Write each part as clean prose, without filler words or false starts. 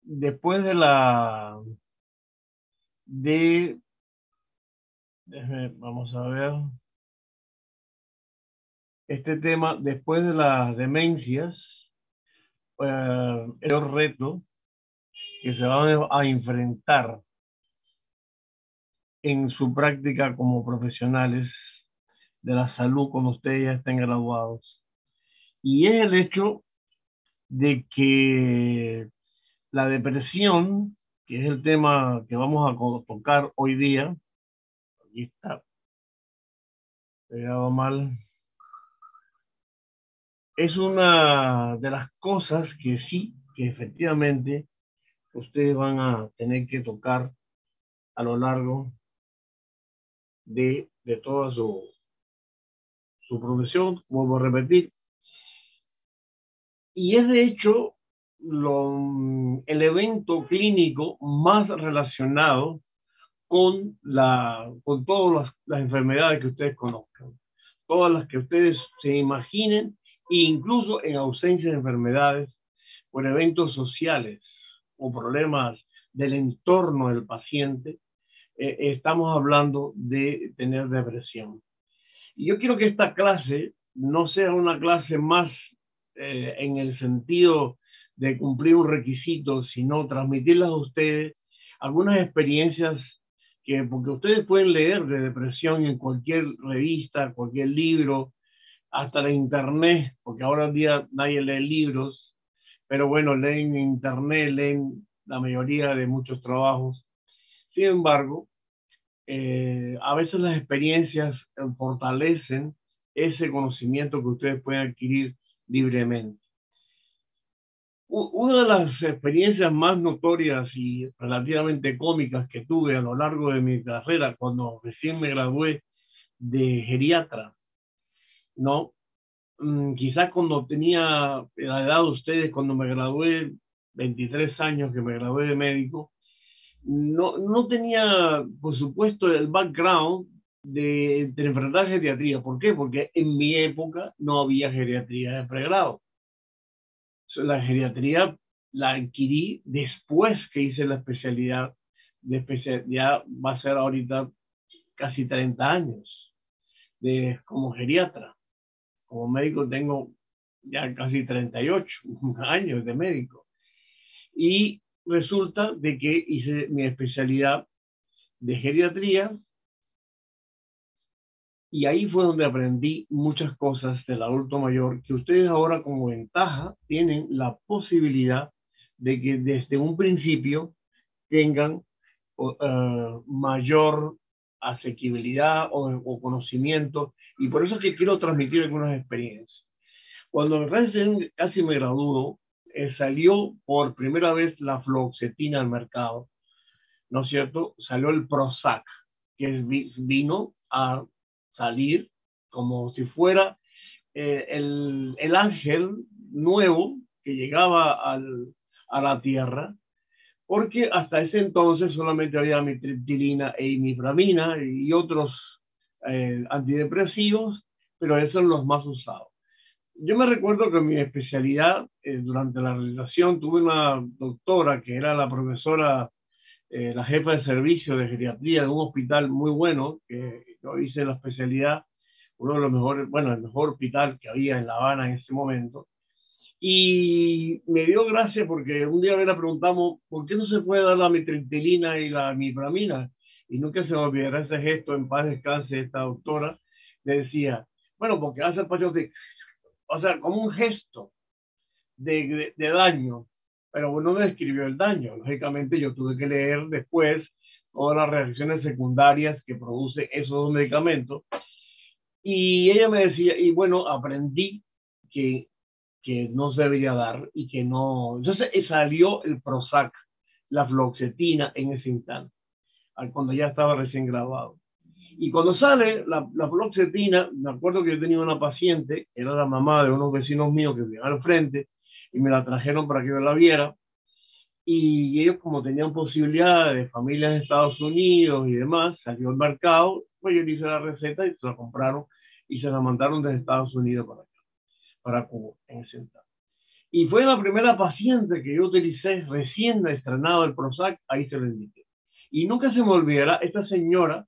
después de la de vamos a ver este tema después de las demencias, el reto que se van a enfrentar en su práctica como profesionales de la salud cuando ustedes ya estén graduados. Y es el hecho de que la depresión, que es el tema que vamos a tocar hoy día, aquí está pegado mal, es una de las cosas que sí, que efectivamente ustedes van a tener que tocar a lo largo de toda su profesión, vuelvo a repetir. Y es de hecho el evento clínico más relacionado con todas las enfermedades que ustedes conozcan, todas las que ustedes se imaginen, e incluso en ausencia de enfermedades, por eventos sociales o problemas del entorno del paciente, estamos hablando de tener depresión. Y yo quiero que esta clase no sea una clase más en el sentido de cumplir un requisito, sino transmitirles a ustedes algunas experiencias porque ustedes pueden leer de depresión en cualquier revista, cualquier libro, hasta en internet, porque ahora en día nadie lee libros, pero bueno, leen en internet, leen la mayoría de muchos trabajos. Sin embargo, a veces las experiencias fortalecen ese conocimiento que ustedes pueden adquirir libremente. Una de las experiencias más notorias y relativamente cómicas que tuve a lo largo de mi carrera, cuando recién me gradué de geriatra, ¿no? Quizás cuando tenía la edad de ustedes, cuando me gradué, 23 años que me gradué de médico, no tenía, por supuesto, el background de enfrentar geriatría. ¿Por qué? Porque en mi época no había geriatría de pregrado. La geriatría la adquirí después que hice la especialidad ya va a ser ahorita casi 30 años como geriatra. Como médico tengo ya casi 38 años de médico. Y resulta de que hice mi especialidad de geriatría y ahí fue donde aprendí muchas cosas del adulto mayor que ustedes ahora como ventaja tienen la posibilidad de que desde un principio tengan mayor asequibilidad o conocimiento, y por eso es que quiero transmitir algunas experiencias. Cuando recién casi me graduó, salió por primera vez la fluoxetina al mercado, ¿no es cierto? Salió el Prozac, que vino a salir como si fuera el ángel nuevo que llegaba a la tierra, porque hasta ese entonces solamente había mitriptilina e imipramina y otros antidepresivos, pero esos son los más usados. Yo me recuerdo que en mi especialidad, durante la realización, tuve una doctora que era la profesora, la jefa de servicio de geriatría de un hospital muy bueno, que yo hice la especialidad, uno de los mejores, bueno, el mejor hospital que había en La Habana en ese momento. Y me dio gracia porque un día le preguntamos, ¿por qué no se puede dar la mitriptilina y la mipramina? Y nunca se me olvidará ese gesto, en paz descanse esta doctora, le decía, bueno, porque hace el paciente, o sea, como un gesto de daño, pero no me describió el daño. Lógicamente yo tuve que leer después todas las reacciones secundarias que produce esos dos medicamentos. Y ella me decía, y bueno, aprendí que no se debería dar y que no. Entonces salió el Prozac, la fluoxetina en ese instante, cuando ya estaba recién graduado. Y cuando sale la fluoxetina, me acuerdo que yo tenía una paciente, era la mamá de unos vecinos míos que vivían al frente, y me la trajeron para que yo la viera. Y ellos, como tenían posibilidades de familias en Estados Unidos y demás, salió al mercado, pues yo le hice la receta y se la compraron y se la mandaron desde Estados Unidos para acá, para Cuba, en ese instante. Y fue la primera paciente que yo utilicé recién estrenado el Prozac, ahí se lo indiqué. Y nunca se me olvidará esta señora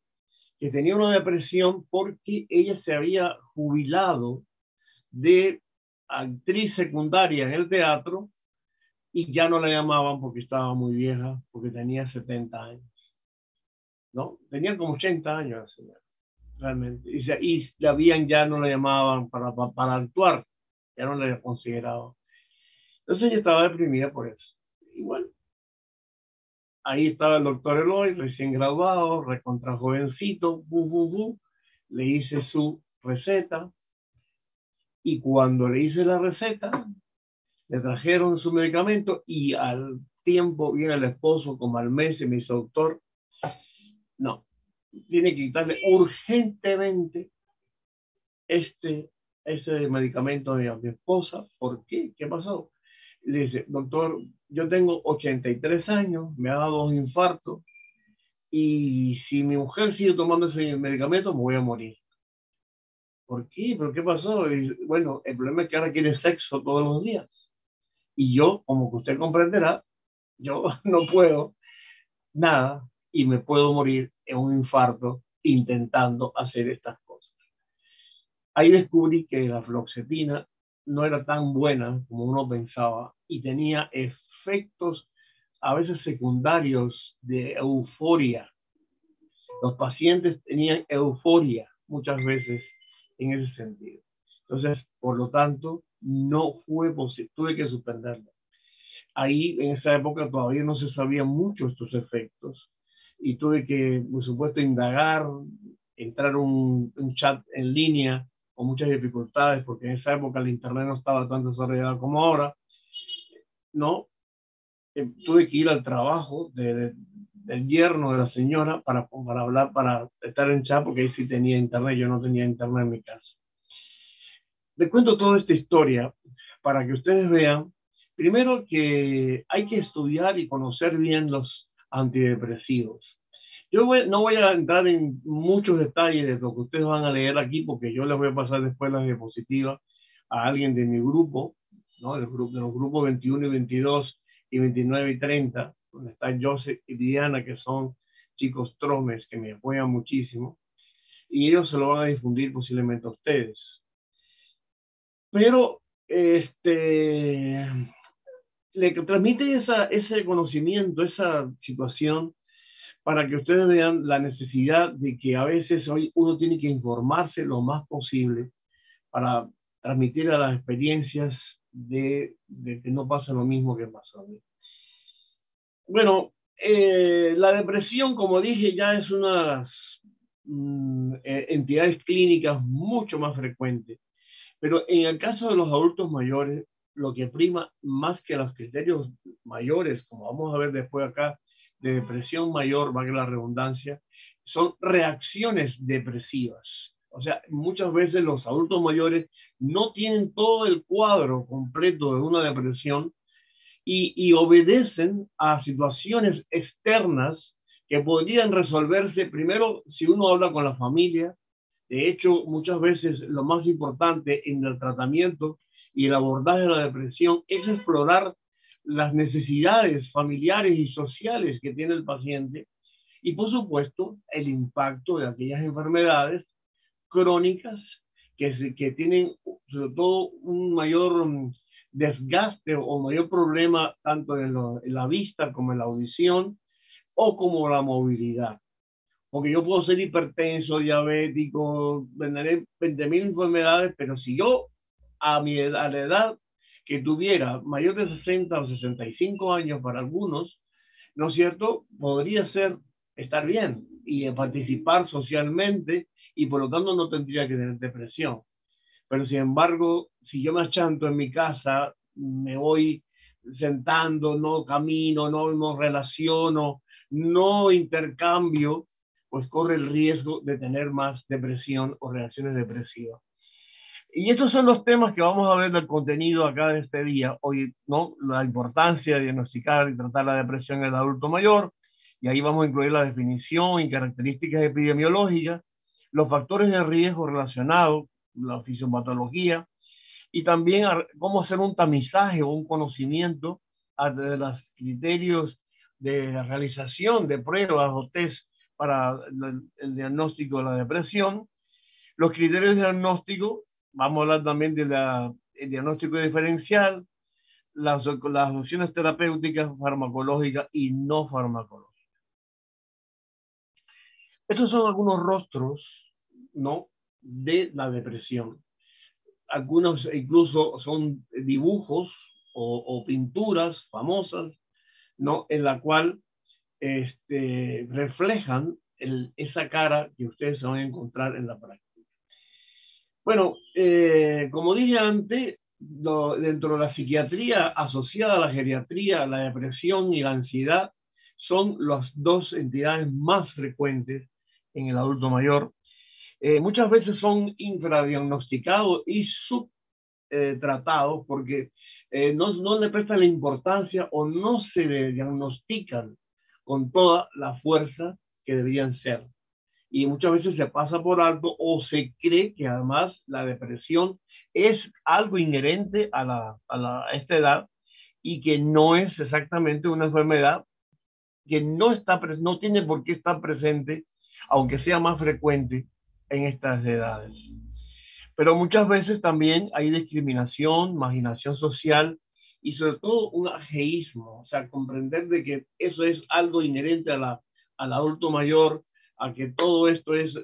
que tenía una depresión porque ella se había jubilado de actriz secundaria en el teatro y ya no la llamaban porque estaba muy vieja, porque tenía 70 años, ¿no? Tenía como 80 años la señora, realmente. Y la habían, ya no la llamaban para actuar, ya no la consideraban. Entonces ella estaba deprimida por eso. Y bueno, ahí estaba el doctor Eloy, recién graduado, recontra jovencito, le hice su receta y cuando le hice la receta, le trajeron su medicamento y al tiempo viene el esposo como al mes y me dice, doctor, no, tiene que quitarle urgentemente este, ese medicamento a mi esposa. ¿Por qué? ¿Qué pasó? Le dice, doctor, yo tengo 83 años, me ha dado un infarto y si mi mujer sigue tomando ese medicamento me voy a morir. ¿Por qué? ¿Pero qué pasó? Y, bueno, el problema es que ahora quiere sexo todos los días. Y yo, como que usted comprenderá, yo no puedo nada y me puedo morir en un infarto intentando hacer estas cosas. Ahí descubrí que la fluoxetina no era tan buena como uno pensaba y tenía efectos a veces secundarios de euforia. Los pacientes tenían euforia muchas veces en ese sentido. Entonces, por lo tanto, no fue posible, tuve que suspenderlo. Ahí en esa época todavía no se sabían mucho estos efectos y tuve que, por supuesto, indagar, entrar a un chat en línea con muchas dificultades porque en esa época el internet no estaba tan desarrollado como ahora, ¿no? Tuve que ir al trabajo del yerno de la señora para hablar, para estar en chat porque ahí sí tenía internet, yo no tenía internet en mi casa. Les cuento toda esta historia para que ustedes vean, primero que hay que estudiar y conocer bien los antidepresivos. No voy a entrar en muchos detalles de lo que ustedes van a leer aquí porque yo les voy a pasar después las diapositivas a alguien de mi grupo, ¿no? De los grupos 21 y 22 y 29 y 30, donde están Joseph y Diana, que son chicos tromes que me apoyan muchísimo, y ellos se lo van a difundir posiblemente a ustedes. Pero le transmite ese conocimiento, esa situación, para que ustedes vean la necesidad de que a veces hoy uno tiene que informarse lo más posible para transmitir a las experiencias de que no pasa lo mismo que pasó a mí. Bueno, la depresión, como dije, ya es una de las entidades clínicas mucho más frecuentes. Pero en el caso de los adultos mayores, lo que prima más que los criterios mayores, como vamos a ver después acá, de depresión mayor, valga la redundancia, son reacciones depresivas. O sea, muchas veces los adultos mayores no tienen todo el cuadro completo de una depresión y obedecen a situaciones externas que podrían resolverse primero si uno habla con la familia. De hecho, muchas veces lo más importante en el tratamiento y el abordaje de la depresión es explorar las necesidades familiares y sociales que tiene el paciente y, por supuesto, el impacto de aquellas enfermedades crónicas que tienen sobre todo un mayor desgaste o mayor problema tanto en la vista como en la audición o como la movilidad. Porque yo puedo ser hipertenso, diabético, tendré 20.000 enfermedades, pero si yo a la edad que tuviera mayor de 60 o 65 años para algunos, ¿no es cierto? Podría ser estar bien y participar socialmente y por lo tanto no tendría que tener depresión. Pero sin embargo, si yo me achanto en mi casa, me voy sentando, no camino, no me relaciono, no intercambio, pues corre el riesgo de tener más depresión o reacciones depresivas. Y estos son los temas que vamos a ver del contenido acá de este día. Hoy, ¿no? La importancia de diagnosticar y tratar la depresión en el adulto mayor. Y ahí vamos a incluir la definición y características epidemiológicas, los factores de riesgo relacionados, la fisiopatología y también cómo hacer un tamizaje o un conocimiento de los criterios de realización de pruebas o test para el diagnóstico de la depresión, los criterios de diagnóstico, vamos a hablar también del diagnóstico diferencial, las opciones terapéuticas, farmacológicas y no farmacológicas. Estos son algunos rostros, ¿no?, de la depresión. Algunos incluso son dibujos o pinturas famosas, ¿no?, en la cual reflejan esa cara que ustedes se van a encontrar en la práctica. Bueno, como dije antes, dentro de la psiquiatría asociada a la geriatría, la depresión y la ansiedad son las dos entidades más frecuentes en el adulto mayor. Muchas veces son infradiagnosticados y subtratados porque no le prestan la importancia o no se le diagnostican con toda la fuerza que deberían ser. Y muchas veces se pasa por alto o se cree que además la depresión es algo inherente a esta edad y que no es exactamente una enfermedad que no tiene por qué estar presente, aunque sea más frecuente en estas edades. Pero muchas veces también hay discriminación, marginación social y sobre todo un ajeísmo, o sea, comprender de que eso es algo inherente al adulto mayor, a que todo esto es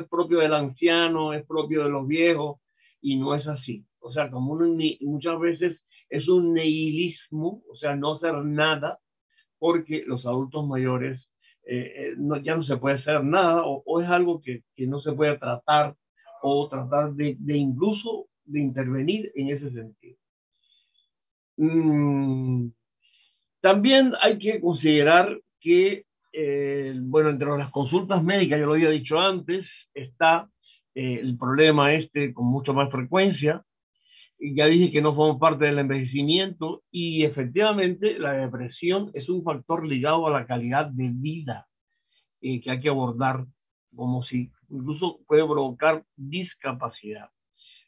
propio del anciano, es propio de los viejos, y no es así. O sea, muchas veces es un nihilismo, o sea, no hacer nada, porque los adultos mayores ya no se puede hacer nada, o es algo que no se puede tratar, o tratar de incluso de intervenir en ese sentido. También hay que considerar que, bueno, entre las consultas médicas, ya lo había dicho antes, está el problema con mucho más frecuencia. Ya dije que no forma parte del envejecimiento y efectivamente la depresión es un factor ligado a la calidad de vida que hay que abordar, como si incluso puede provocar discapacidad,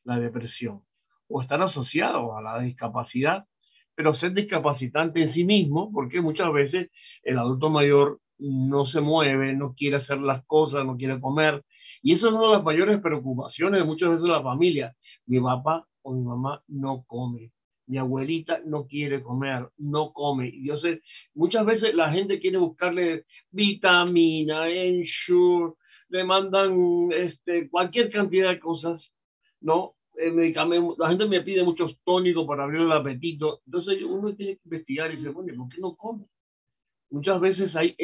la depresión, o estar asociado a la discapacidad, pero ser discapacitante en sí mismo, porque muchas veces el adulto mayor no se mueve, no quiere hacer las cosas, no quiere comer, y eso es una de las mayores preocupaciones de muchas veces de la familia. Mi papá o mi mamá no come, mi abuelita no quiere comer, no come. Y yo sé, muchas veces la gente quiere buscarle vitamina, ensure, le mandan cualquier cantidad de cosas, ¿no? Medicamentos, la gente me pide muchos tónicos para abrir el apetito, entonces uno tiene que investigar y decir, bueno, ¿por qué no come? Muchas veces hay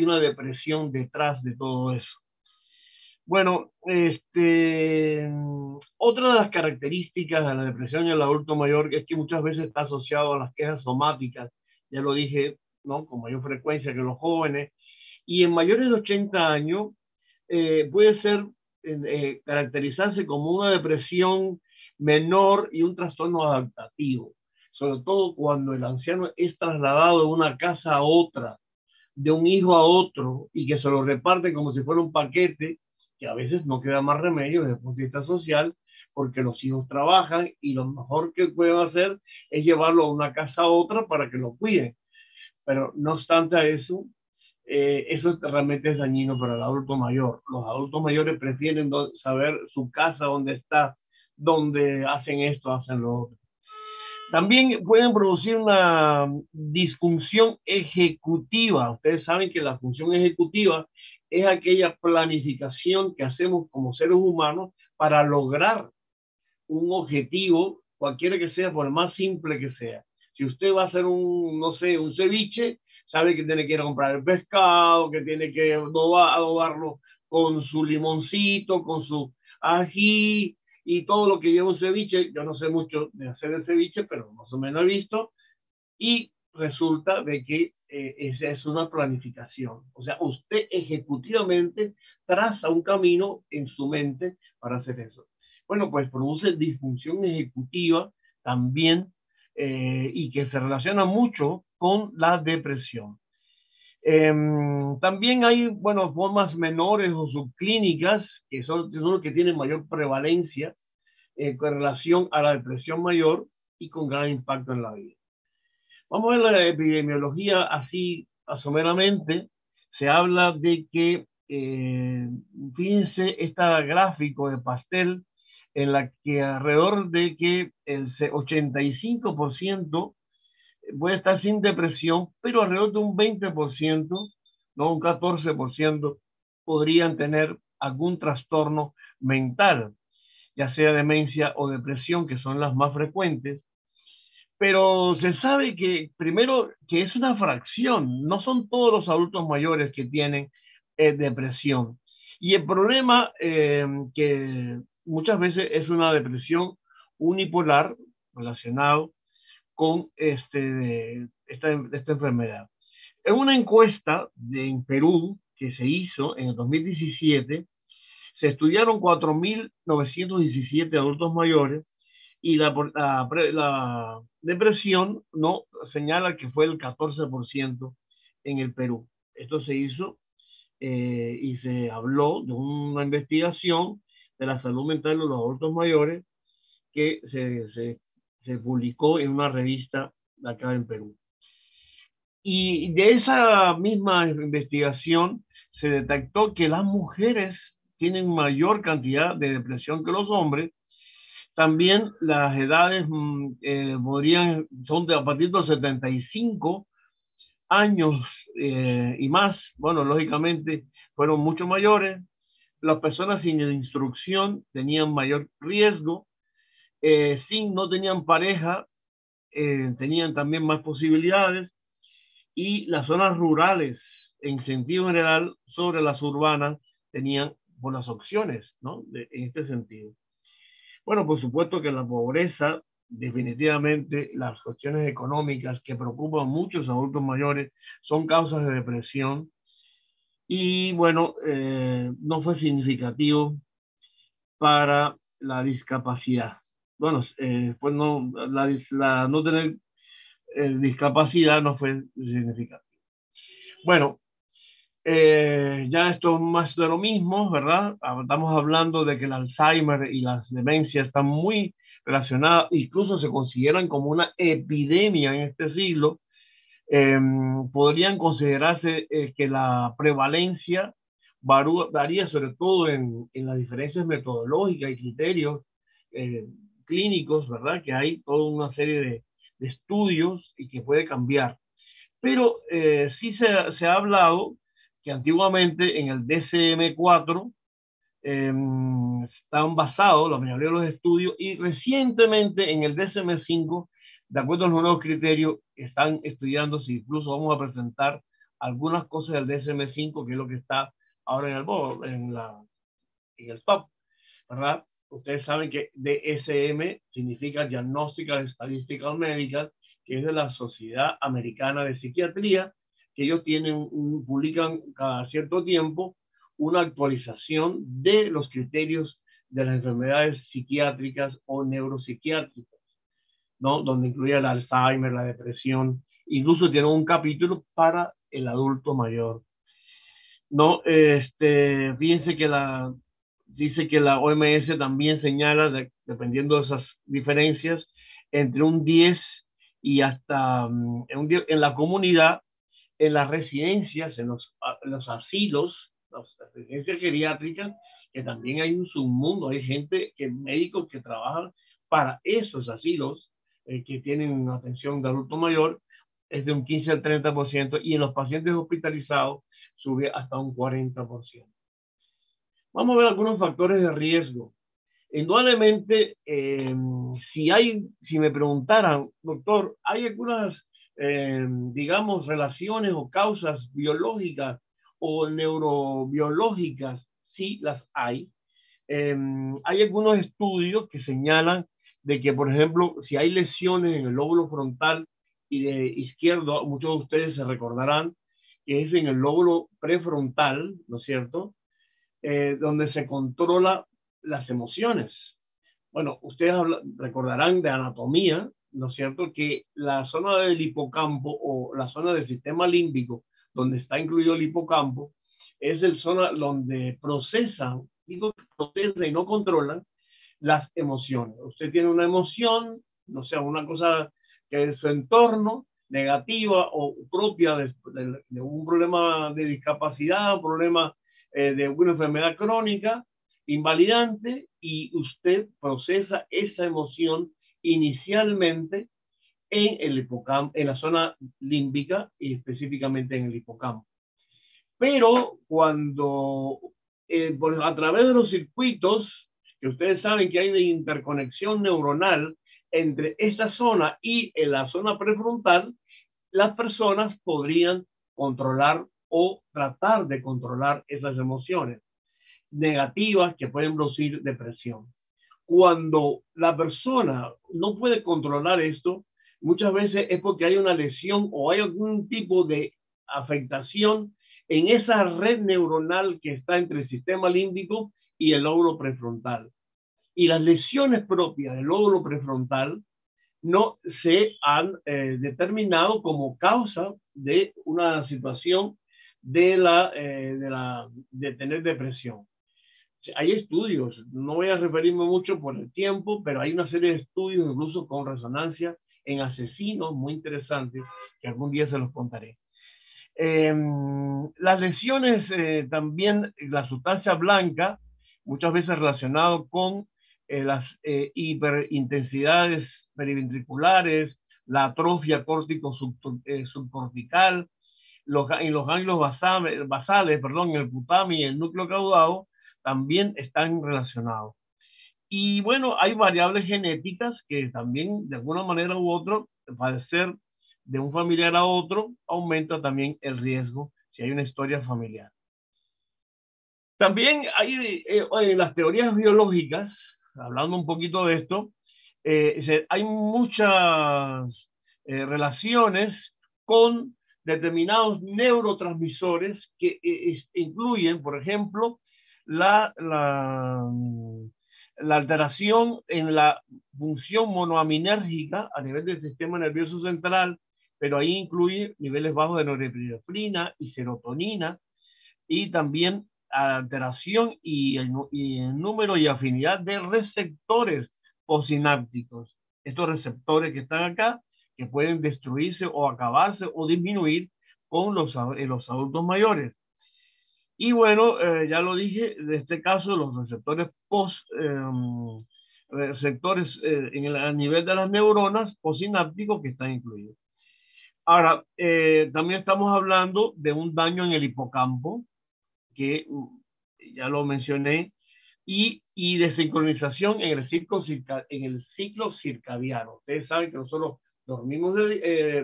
una depresión detrás de todo eso. Bueno, otra de las características de la depresión en el adulto mayor es que muchas veces está asociado a las quejas somáticas, ya lo dije, ¿no?, con mayor frecuencia que los jóvenes, y en mayores de 80 años puede caracterizarse como una depresión menor y un trastorno adaptativo, sobre todo cuando el anciano es trasladado de una casa a otra, de un hijo a otro, y que se lo reparte como si fuera un paquete, que a veces no queda más remedio desde el punto de vista social, porque los hijos trabajan y lo mejor que pueden hacer es llevarlo a una casa a otra para que lo cuiden. Pero no obstante a eso, eso realmente es dañino para el adulto mayor. Los adultos mayores prefieren saber su casa, dónde está, dónde hacen esto, hacen lo otro. También pueden producir una disfunción ejecutiva. Ustedes saben que la función ejecutiva es aquella planificación que hacemos como seres humanos para lograr un objetivo, cualquiera que sea, por más simple que sea. Si usted va a hacer no sé, un ceviche, sabe que tiene que ir a comprar el pescado, que tiene que adobarlo con su limoncito, con su ají y todo lo que lleva un ceviche. Yo no sé mucho de hacer el ceviche, pero más o menos he visto. Y resulta de que esa es una planificación. O sea, usted ejecutivamente traza un camino en su mente para hacer eso. Bueno, pues produce disfunción ejecutiva también y que se relaciona mucho con la depresión. También hay, bueno, formas menores o subclínicas que son los que tienen mayor prevalencia con relación a la depresión mayor y con gran impacto en la vida. Vamos a ver la epidemiología así, someramente. Se habla de que, fíjense, este gráfico de pastel en la que alrededor de que el 85% puede estar sin depresión, pero alrededor de un 20%, no un 14%, podrían tener algún trastorno mental, ya sea demencia o depresión, que son las más frecuentes. Pero se sabe que, primero, que es una fracción, no son todos los adultos mayores que tienen depresión. Y el problema que muchas veces es una depresión unipolar relacionado con esta enfermedad. En una encuesta en Perú que se hizo en el 2017, se estudiaron 4.917 adultos mayores y la depresión no señala que fue el 14% en el Perú. Esto se hizo y se habló de una investigación de la salud mental de los adultos mayores que se publicó en una revista de acá en Perú. Y de esa misma investigación se detectó que las mujeres tienen mayor cantidad de depresión que los hombres. También las edades son a partir de los 75 años y más. Bueno, lógicamente fueron mucho mayores. Las personas sin instrucción tenían mayor riesgo. No tenían pareja, tenían también más posibilidades. Y las zonas rurales, en sentido general, sobre las urbanas, tenían buenas opciones, ¿no? En este sentido. Bueno, por supuesto que la pobreza, definitivamente las cuestiones económicas que preocupan a muchos adultos mayores son causas de depresión. Y bueno, no fue significativo para la discapacidad. Bueno, pues no, no tener discapacidad no fue significativo. Bueno, ya esto es más de lo mismo, ¿verdad? Estamos hablando de que el Alzheimer y las demencias están muy relacionadas, incluso se consideran como una epidemia en este siglo. Podrían considerarse que la prevalencia varía sobre todo en las diferencias metodológicas y criterios eh, clínicos, ¿verdad? Que hay toda una serie de estudios y que puede cambiar. Pero sí se ha hablado que antiguamente en el DSM-4 estaban basados la mayoría de los estudios y recientemente en el DSM-5, de acuerdo a los nuevos criterios, están estudiando si incluso vamos a presentar algunas cosas del DSM-5, que es lo que está ahora en el top, ¿verdad? Ustedes saben que DSM significa Diagnóstica Estadísticas Médicas, que es de la Sociedad Americana de Psiquiatría, que ellos publican cada cierto tiempo una actualización de los criterios de las enfermedades psiquiátricas o neuropsiquiátricas, ¿no? Donde incluye el Alzheimer, la depresión, incluso tiene un capítulo para el adulto mayor. No, fíjense que dice que la OMS también señala, dependiendo de esas diferencias, entre un 10 y hasta en la comunidad, en las residencias, en los asilos, las residencias geriátricas, que también hay un submundo, hay médicos que trabajan para esos asilos que tienen atención de adulto mayor, es de un 15 al 30%, y en los pacientes hospitalizados sube hasta un 40%. Vamos a ver algunos factores de riesgo. Indudablemente, si me preguntaran, doctor, ¿hay algunas, digamos, relaciones o causas biológicas o neurobiológicas? Sí, las hay. Hay algunos estudios que señalan de que, por ejemplo, si hay lesiones en el lóbulo frontal y de izquierdo, muchos de ustedes se recordarán que es en el lóbulo prefrontal, ¿no es cierto? Donde se controla las emociones. Bueno, ustedes recordarán de anatomía, ¿no es cierto? Que la zona del hipocampo o la zona del sistema límbico, donde está incluido el hipocampo, es el zona donde procesan, digo procesa y no controlan las emociones. Usted tiene una emoción, no sé, una cosa que es su entorno, negativa o propia de un problema de discapacidad, un problema de una enfermedad crónica, invalidante, y usted procesa esa emoción inicialmente en el hipocampo, en la zona límbica y específicamente en el hipocampo. Pero cuando a través de los circuitos que ustedes saben que hay de interconexión neuronal entre esta zona y en la zona prefrontal, las personas podrían controlar o tratar de controlar esas emociones negativas que pueden producir depresión. Cuando la persona no puede controlar esto, muchas veces es porque hay una lesión o hay algún tipo de afectación en esa red neuronal que está entre el sistema límbico y el lóbulo prefrontal. Y las lesiones propias del lóbulo prefrontal no se han determinado como causa de una situación de tener depresión. Hay estudios, no voy a referirme mucho por el tiempo, pero hay una serie de estudios incluso con resonancia en asesinos muy interesantes que algún día se los contaré. Las lesiones también, la sustancia blanca, muchas veces relacionado con las hiperintensidades periventriculares, la atrofia córtico subcortical, en los ganglios basales, perdón, el putamen y el núcleo caudado también están relacionados. Y bueno, hay variables genéticas que también de alguna manera u otra, padecer de un familiar a otro aumenta también el riesgo si hay una historia familiar. También hay en las teorías biológicas, hablando un poquito de esto, hay muchas relaciones con determinados neurotransmisores que incluyen, por ejemplo, la alteración en la función monoaminérgica a nivel del sistema nervioso central, pero ahí incluye niveles bajos de norepinefrina y serotonina, y también alteración y el número y afinidad de receptores postsinápticos. Estos receptores que están acá, que pueden destruirse o acabarse o disminuir con los adultos mayores. Y bueno, ya lo dije, en este caso los receptores receptores a nivel de las neuronas postsinápticos que están incluidos. Ahora, también estamos hablando de un daño en el hipocampo, que ya lo mencioné, y desincronización en el ciclo circadiano. Ustedes saben que nosotros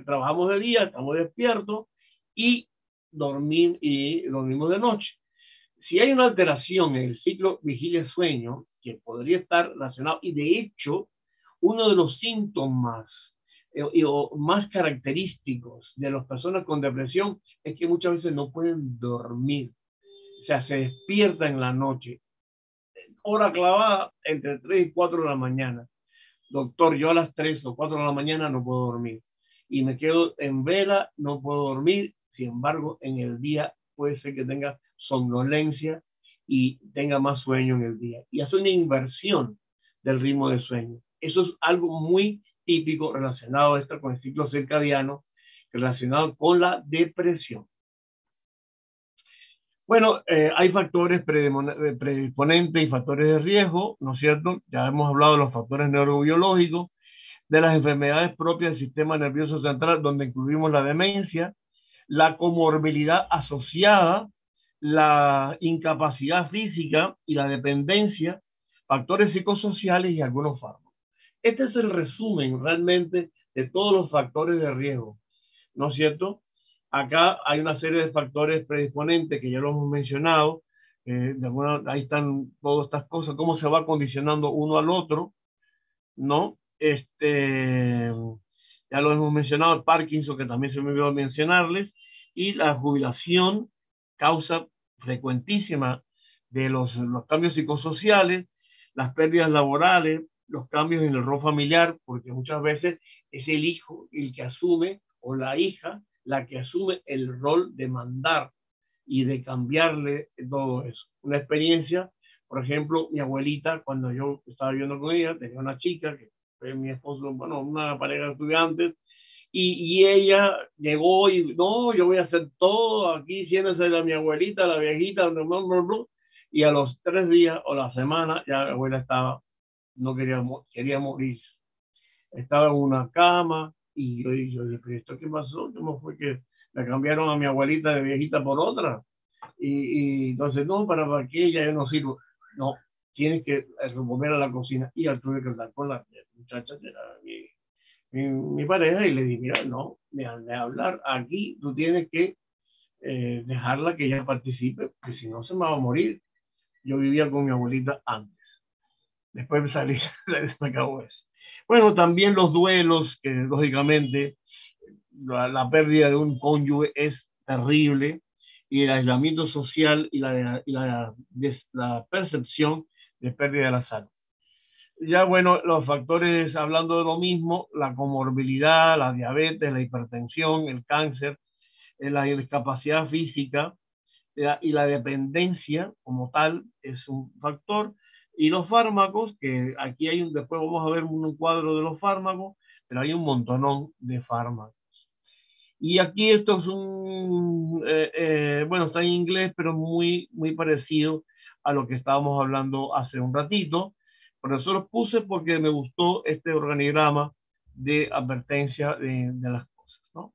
trabajamos de día, estamos despiertos y dormimos de noche. Si hay una alteración en el ciclo vigilia-sueño, que podría estar relacionado, y de hecho, uno de los síntomas más característicos de las personas con depresión es que muchas veces no pueden dormir. O sea, se despierta en la noche, hora clavada entre 3 y 4 de la mañana. Doctor, yo a las 3 o 4 de la mañana no puedo dormir. Y me quedo en vela, no puedo dormir. Sin embargo, en el día puede ser que tenga somnolencia y tenga más sueño en el día. Y hace una inversión del ritmo de sueño. Eso es algo muy típico relacionado a esto con el ciclo circadiano, relacionado con la depresión. Bueno, hay factores predisponentes y factores de riesgo, ¿no es cierto? Ya hemos hablado de los factores neurobiológicos, de las enfermedades propias del sistema nervioso central, donde incluimos la demencia, la comorbilidad asociada, la incapacidad física y la dependencia, factores psicosociales y algunos fármacos. Este es el resumen realmente de todos los factores de riesgo, ¿no es cierto? Acá hay una serie de factores predisponentes que ya lo hemos mencionado. Ahí están todas estas cosas, cómo se va condicionando uno al otro, ¿no? Ya lo hemos mencionado, el Parkinson, que también se me olvidó mencionarles, y la jubilación, causa frecuentísima de los cambios psicosociales, las pérdidas laborales, los cambios en el rol familiar, porque muchas veces es el hijo el que asume, o la hija, la que asume el rol de mandar y de cambiarle todo eso. Una experiencia Por ejemplo, mi abuelita, cuando yo estaba viviendo con ella, tenía una chica que fue mi esposo, bueno, una pareja de estudiantes, y ella llegó y no, yo voy a hacer todo aquí, siéntese de mi abuelita, la viejita, bla, bla, bla, bla. Y a los 3 días o la semana ya la abuela estaba, no quería, quería morir. Estaba en una cama y yo dije, ¿pero esto qué pasó? ¿Cómo fue que me cambiaron a mi abuelita de viejita por otra? Y entonces, no, para que ella yo no sirvo. No, tienes que volver a la cocina. Y ya tuve que hablar con la muchacha que era mi pareja y le dije, mira, no, de hablar aquí, tú tienes que dejarla que ella participe, porque si no se me va a morir. Yo vivía con mi abuelita antes. Después me salí, me acabó eso. Bueno, también los duelos, que lógicamente la pérdida de un cónyuge es terrible, y el aislamiento social la percepción de pérdida de la salud. Ya bueno, los factores, hablando de lo mismo, la comorbilidad, la diabetes, la hipertensión, el cáncer, la discapacidad física y la dependencia como tal es un factor. Y los fármacos, que aquí hay después vamos a ver un cuadro de los fármacos, pero hay un montonón de fármacos. Y aquí esto es bueno, está en inglés, pero muy parecido a lo que estábamos hablando hace un ratito. Por eso lo puse porque me gustó este organigrama de advertencia de las cosas, ¿no?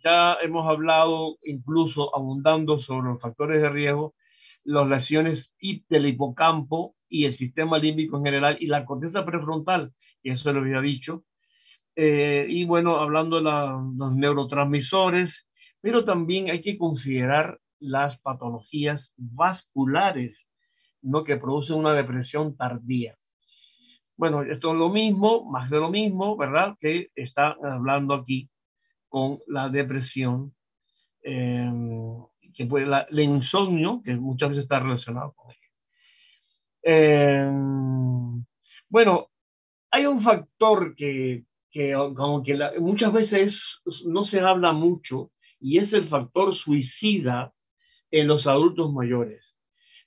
Ya hemos hablado, incluso abundando sobre los factores de riesgo, las lesiones del hipocampo y el sistema límbico en general y la corteza prefrontal, que eso lo había dicho. Y bueno, hablando de los neurotransmisores, pero también hay que considerar las patologías vasculares, ¿no? Que producen una depresión tardía. Bueno, esto es lo mismo, más de lo mismo, ¿verdad? Que está hablando aquí con la depresión, eh, que puede, el insomnio, que muchas veces está relacionado con ello. Bueno, hay un factor que como que muchas veces no se habla mucho, y es el factor suicida en los adultos mayores.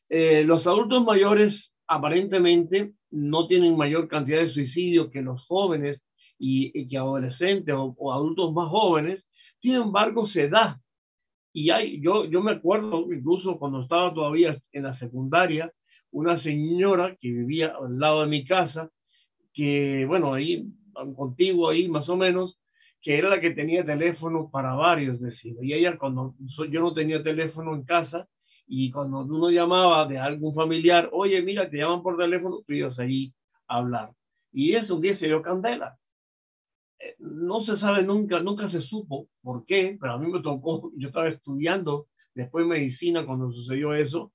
Los adultos mayores aparentemente no tienen mayor cantidad de suicidios que los jóvenes y que adolescentes o adultos más jóvenes. Sin embargo, se da. Y yo me acuerdo, incluso cuando estaba todavía en la secundaria, una señora que vivía al lado de mi casa, que, bueno, ahí, contigo ahí más o menos, que era la que tenía teléfono para varios vecinos. Y ella, cuando yo no tenía teléfono en casa, y cuando uno llamaba de algún familiar, oye, mira, te llaman por teléfono, tú ibas allí a hablar. Y eso un día se dio candela. No se sabe nunca, nunca se supo por qué, pero a mí me tocó, yo estaba estudiando después medicina cuando sucedió eso,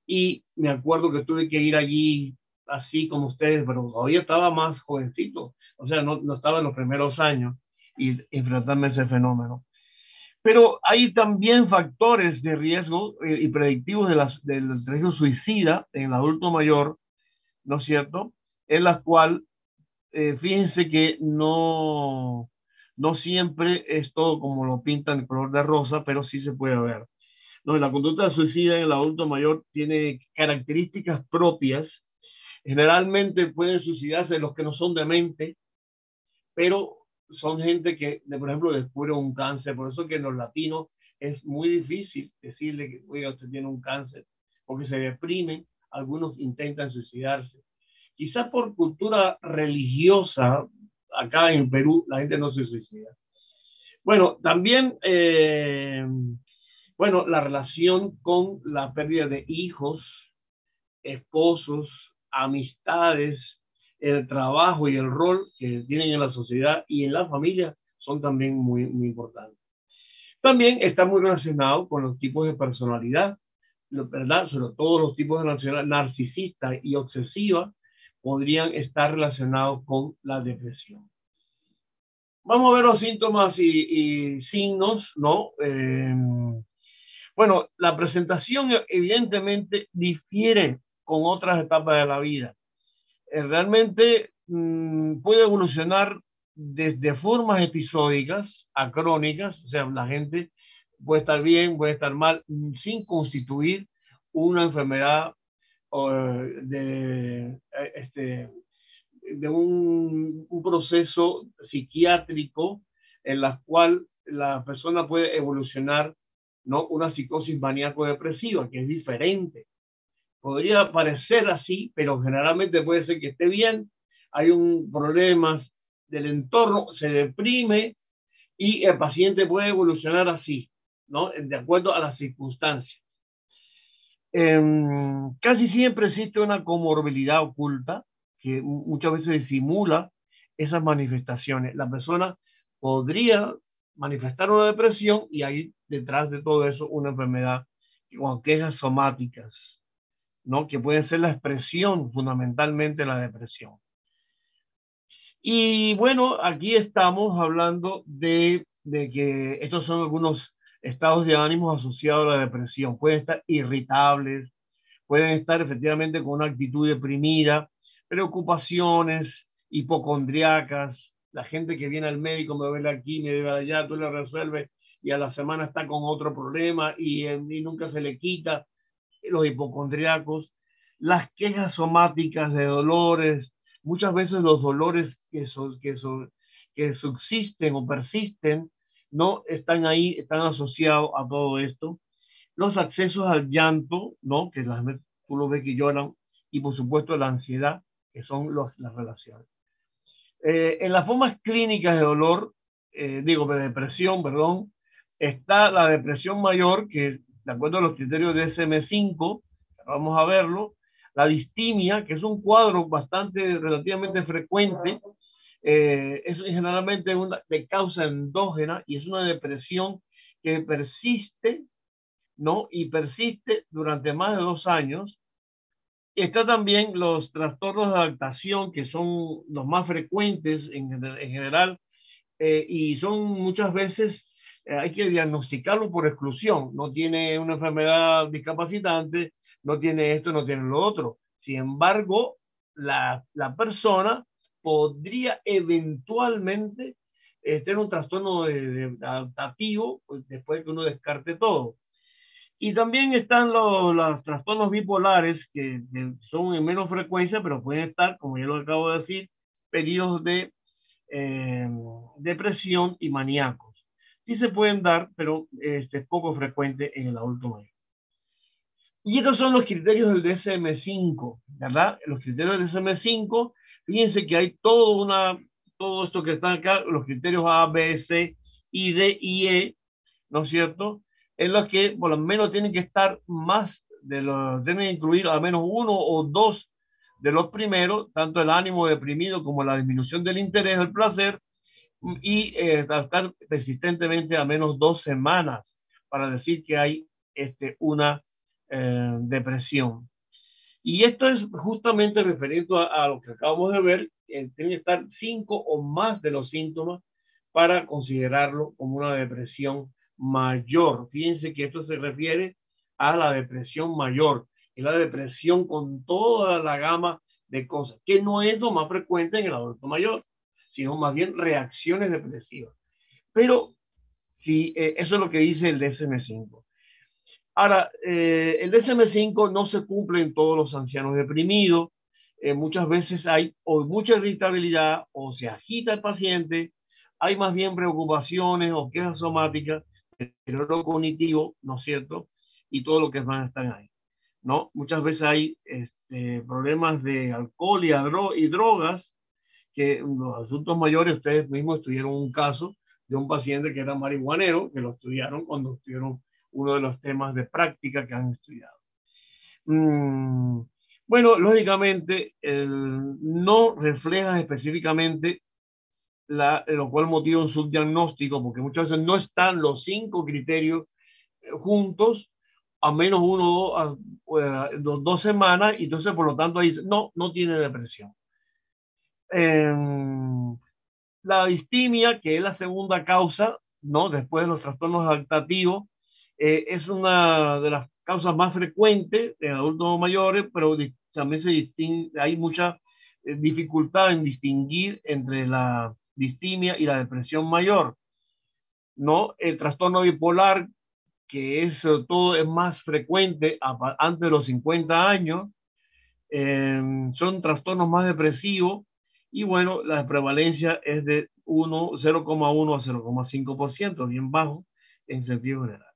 y me acuerdo que tuve que ir allí así como ustedes, pero todavía estaba más jovencito, o sea, no estaba en los primeros años y enfrentarme a ese fenómeno. Pero hay también factores de riesgo y predictivos del riesgo suicida en el adulto mayor, ¿no es cierto? En la cual, fíjense que no siempre es todo como lo pintan en color de rosa, pero sí se puede ver. No, la conducta suicida en el adulto mayor tiene características propias. Generalmente pueden suicidarse los que no son dementes, pero son gente que, por ejemplo, descubre un cáncer. Por eso que en los latinos es muy difícil decirle que, oiga, usted tiene un cáncer, porque se deprimen, algunos intentan suicidarse. Quizás por cultura religiosa, acá en Perú la gente no se suicida. Bueno, también, bueno, la relación con la pérdida de hijos, esposos, amistades, el trabajo y el rol que tienen en la sociedad y en la familia son también muy importantes. También está muy relacionado con los tipos de personalidad, ¿verdad? Sobre todo los tipos de personalidad narcisista y obsesiva podrían estar relacionados con la depresión. Vamos a ver los síntomas y signos, ¿no? Bueno, la presentación evidentemente difiere con otras etapas de la vida. Realmente puede evolucionar desde formas episódicas a crónicas, o sea, la gente puede estar bien, puede estar mal, sin constituir una enfermedad o, de un proceso psiquiátrico en la cual la persona puede evolucionar, ¿no? Una psicosis maníaco-depresiva, que es diferente. Podría parecer así, pero generalmente puede ser que esté bien, hay un problema del entorno, se deprime y el paciente puede evolucionar así, ¿no? De acuerdo a las circunstancias. Casi siempre existe una comorbilidad oculta que muchas veces disimula esas manifestaciones. La persona podría manifestar una depresión y hay detrás de todo eso una enfermedad con quejas somáticas, ¿no? Que pueden ser la expresión fundamentalmente de la depresión. Y bueno, aquí estamos hablando de que estos son algunos estados de ánimo asociados a la depresión. Pueden estar irritables, pueden estar efectivamente con una actitud deprimida, preocupaciones hipocondriacas, la gente que viene al médico, me duele aquí, me duele allá, tú le resuelves y a la semana está con otro problema y nunca se le quita, los hipocondriacos, las quejas somáticas de dolores, muchas veces los dolores que subsisten o persisten no están ahí, están asociados a todo esto. Los accesos al llanto, ¿no? Que tú lo ves que lloran, y por supuesto la ansiedad, que son las relaciones. En las formas clínicas de dolor, de depresión, perdón, está la depresión mayor, que de acuerdo a los criterios de DSM-5, vamos a verlo, la distimia, que es un cuadro bastante, relativamente frecuente, es generalmente de causa endógena y es una depresión que persiste, ¿no? Y persiste durante más de 2 años. Está también los trastornos de adaptación, que son los más frecuentes en general, y son muchas veces, hay que diagnosticarlo por exclusión. No tiene una enfermedad discapacitante, no tiene esto, no tiene lo otro. Sin embargo, la persona podría eventualmente tener un trastorno de adaptativo, pues, después de que uno descarte todo. Y también están los trastornos bipolares, que son en menos frecuencia, pero pueden estar, como ya lo acabo de decir, periodos de depresión y maníacos. Sí se pueden dar, pero es poco frecuente en el adulto mayor. Y estos son los criterios del DSM-5, ¿verdad? Los criterios del DSM-5, fíjense que hay todo esto que está acá, los criterios A, B, C, I, D y E, ¿no es cierto? En los que por lo menos tienen que estar deben incluir al menos uno o dos de los primeros, tanto el ánimo deprimido como la disminución del interés, el placer, y estar persistentemente a menos 2 semanas para decir que hay una depresión. Y esto es justamente referente a lo que acabamos de ver, tienen que estar 5 o más de los síntomas para considerarlo como una depresión mayor. Fíjense que esto se refiere a la depresión mayor, es la depresión con toda la gama de cosas, que no es lo más frecuente en el adulto mayor, sino más bien reacciones depresivas. Pero sí, eso es lo que dice el DSM-5. Ahora, el DSM-5 no se cumple en todos los ancianos deprimidos. Muchas veces hay o mucha irritabilidad o se agita el paciente, hay más bien preocupaciones o quejas somáticas, deterioro cognitivo, ¿no es cierto? Y todo lo que más están ahí, ¿no? Muchas veces hay problemas de alcohol y drogas, que los adultos mayores, ustedes mismos estudiaron un caso de un paciente que era marihuanero, que lo estudiaron cuando estuvieron uno de los temas de práctica que han estudiado. Bueno, lógicamente, no refleja específicamente lo cual motiva un subdiagnóstico, porque muchas veces no están los 5 criterios juntos, a menos uno o 2 semanas, y entonces por lo tanto ahí no tiene depresión. La distimia, que es la segunda causa, ¿no? Después de los trastornos adaptativos, es una de las causas más frecuentes en adultos mayores, pero también hay mucha dificultad en distinguir entre la distimia y la depresión mayor, ¿no? El trastorno bipolar, que es sobre todo es más frecuente antes de los 50 años. Son trastornos más depresivos y bueno, la prevalencia es de 0,1 a 0,5%, bien bajo en sentido general.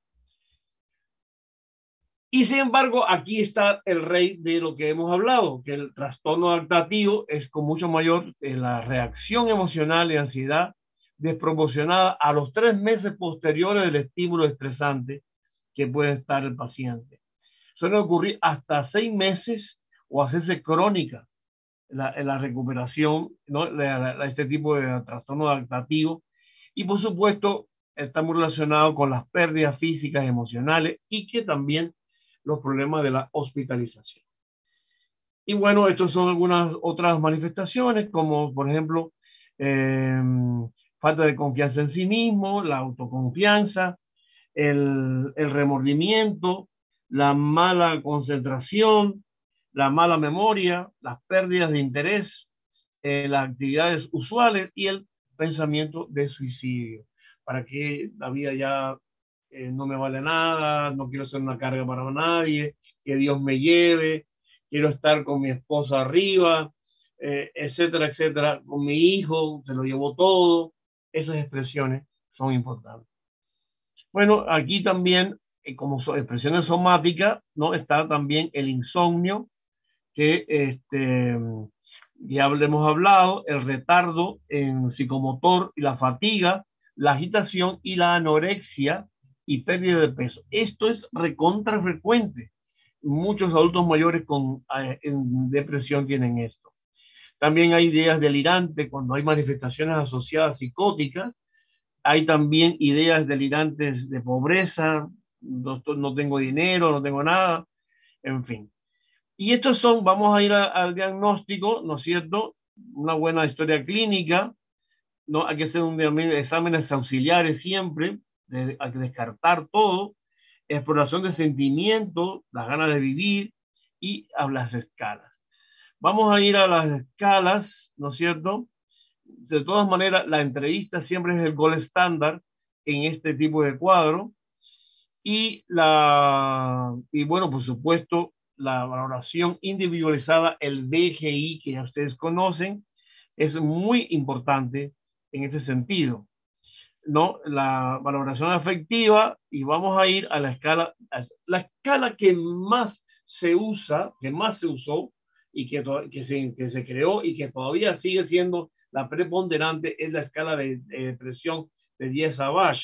Y sin embargo, aquí está el rey de lo que hemos hablado, que el trastorno adaptativo es con mucho mayor la reacción emocional y ansiedad desproporcionada a los 3 meses posteriores del estímulo estresante que puede estar el paciente. Suele ocurrir hasta 6 meses o hacerse crónica la recuperación, ¿no? Este tipo de trastorno adaptativo. Y por supuesto, está muy relacionado con las pérdidas físicas y emocionales y que también los problemas de la hospitalización. Y bueno, estos son algunas otras manifestaciones, como por ejemplo, falta de confianza en sí mismo, la autoconfianza, el remordimiento, la mala concentración, la mala memoria, las pérdidas de interés, las actividades usuales y el pensamiento de suicidio. Para que la vida ya no me vale nada, no quiero ser una carga para nadie, que Dios me lleve, quiero estar con mi esposa arriba, etcétera, etcétera, con mi hijo, se lo llevo todo. Esas expresiones son importantes. Bueno, aquí también, como expresiones somáticas, ¿no? Está también el insomnio, que ya hemos hablado, el retardo en psicomotor y la fatiga, la agitación y la anorexia y pérdida de peso. Esto es recontra frecuente. Muchos adultos mayores en depresión tienen esto. También hay ideas delirantes cuando hay manifestaciones asociadas psicóticas. Hay también ideas delirantes de pobreza, no tengo dinero, no tengo nada, en fin. Y estos son, vamos a ir al diagnóstico, ¿no es cierto? Una buena historia clínica, ¿no? Hay que hacer exámenes auxiliares siempre, hay que descartar todo, exploración de sentimientos, las ganas de vivir y a las escalas. Vamos a ir a las escalas, ¿no es cierto? De todas maneras, la entrevista siempre es el gold estándar en este tipo de cuadro. Y bueno, por supuesto, la valoración individualizada, el BGI, que ya ustedes conocen, es muy importante en ese sentido, ¿no? La valoración afectiva, y vamos a ir a la escala que más se usa, que más se usó y que se creó y que todavía sigue siendo la preponderante, es la escala de depresión de Diez-Savage.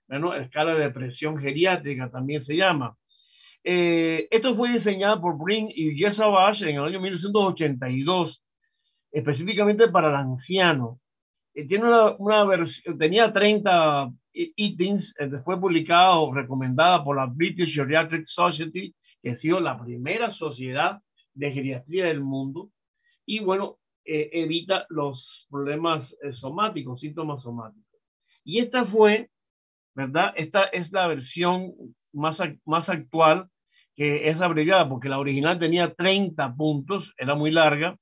Bueno, escala de depresión geriátrica también se llama. Esto fue diseñado por Brin y Diez-Savage en el año 1982, específicamente para el anciano. Tiene una versión, tenía 30 ítems, fue publicada o recomendada por la British Geriatric Society, que ha sido la primera sociedad de geriatría del mundo, y bueno, evita los problemas somáticos, síntomas somáticos. Y esta fue, ¿verdad? Esta es la versión más actual, que es abreviada, porque la original tenía 30 puntos, era muy larga,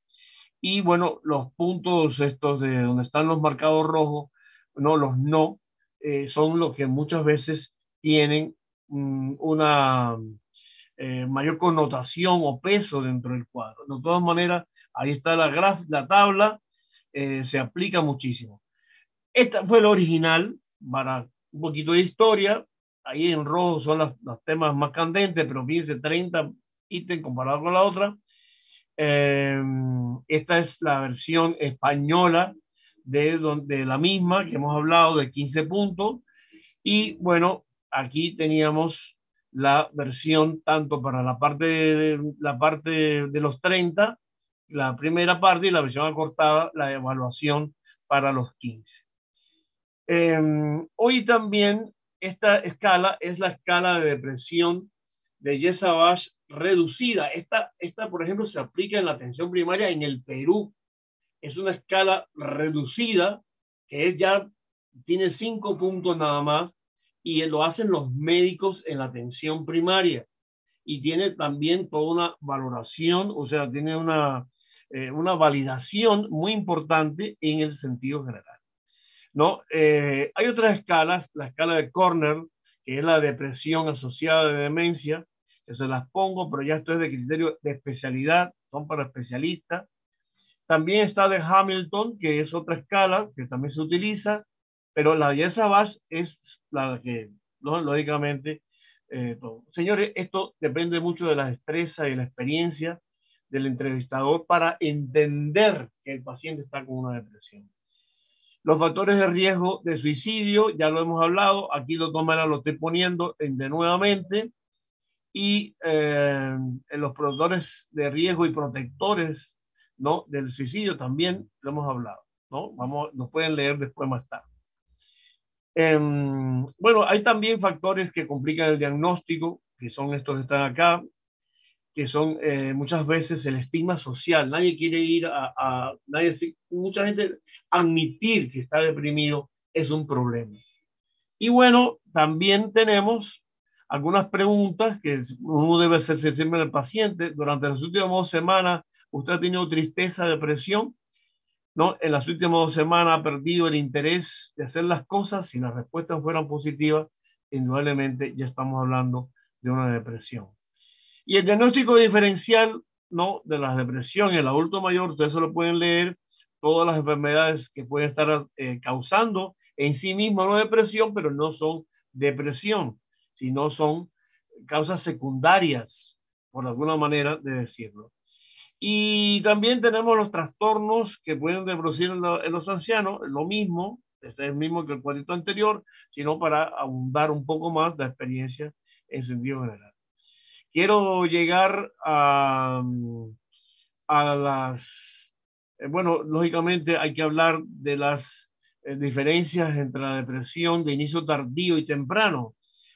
y bueno, los puntos estos de donde están los marcados rojos, no, los no, son los que muchas veces tienen una mayor connotación o peso dentro del cuadro. De todas maneras, ahí está la tabla, se aplica muchísimo. Esta fue la original, para un poquito de historia. Ahí en rojo son los temas más candentes, pero fíjense, 30 ítems comparado con la otra. Esta es la versión española de la misma que hemos hablado, de 15 puntos. Y bueno, aquí teníamos la versión tanto para la parte de los 30, la primera parte, y la versión acortada, la evaluación para los 15. Hoy también esta escala es la escala de depresión de Diez-Savage reducida. Esta, por ejemplo, se aplica en la atención primaria en el Perú. Es una escala reducida que ya tiene 5 puntos nada más, y lo hacen los médicos en la atención primaria. Y tiene también toda una valoración, o sea, tiene una validación muy importante en el sentido general, ¿no? Hay otras escalas, la escala de Cornell, que es la depresión asociada de demencia, que se las pongo, pero ya esto es de criterio de especialidad, son para especialistas. También está de Hamilton, que es otra escala que también se utiliza, pero la IESA-VASH es la que, ¿no? Lógicamente, todo. Señores, esto depende mucho de la destreza y la experiencia del entrevistador para entender que el paciente está con una depresión. Los factores de riesgo de suicidio, ya lo hemos hablado, aquí lo estoy poniendo de nuevamente, y los productores de riesgo y protectores, ¿no?, del suicidio también lo hemos hablado, ¿no? Nos pueden leer después más tarde. Bueno, hay también factores que complican el diagnóstico, que son estos que están acá, que son muchas veces el estigma social. Nadie quiere ir mucha gente admitir que está deprimido es un problema. Y bueno, también tenemos algunas preguntas que uno debe hacerse siempre al paciente. Durante las últimas 2 semanas, ¿usted ha tenido tristeza, depresión? ¿No? En las últimas 2 semanas ha perdido el interés de hacer las cosas. Si las respuestas fueran positivas, indudablemente ya estamos hablando de una depresión. Y el diagnóstico diferencial, ¿no?, de la depresión en el adulto mayor, ustedes se lo pueden leer, todas las enfermedades que pueden estar causando en sí misma una depresión, pero no son depresión, sino son causas secundarias, por alguna manera de decirlo. Y también tenemos los trastornos que pueden producir en los ancianos, lo mismo, este es el mismo que el cuadrito anterior, sino para abundar un poco más la experiencia en sentido general. Quiero llegar a las, bueno, lógicamente hay que hablar de las diferencias entre la depresión de inicio tardío y temprano.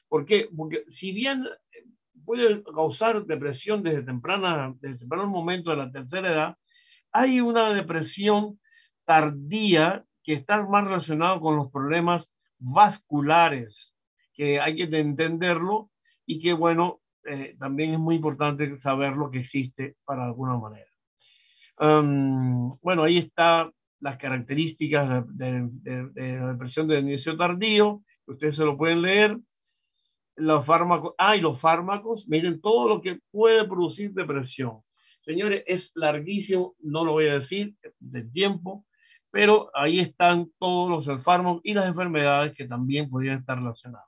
¿Por qué? Porque si bien puede causar depresión desde temprano momento de la tercera edad, hay una depresión tardía que está más relacionada con los problemas vasculares, que hay que entenderlo y que, bueno, también es muy importante saber lo que existe para alguna manera. Bueno, ahí están las características de la depresión de inicio tardío, ustedes se lo pueden leer. Los fármacos, y los fármacos, miren todo lo que puede producir depresión. Señores, es larguísimo, no lo voy a decir de tiempo, pero ahí están todos los fármacos y las enfermedades que también podrían estar relacionadas.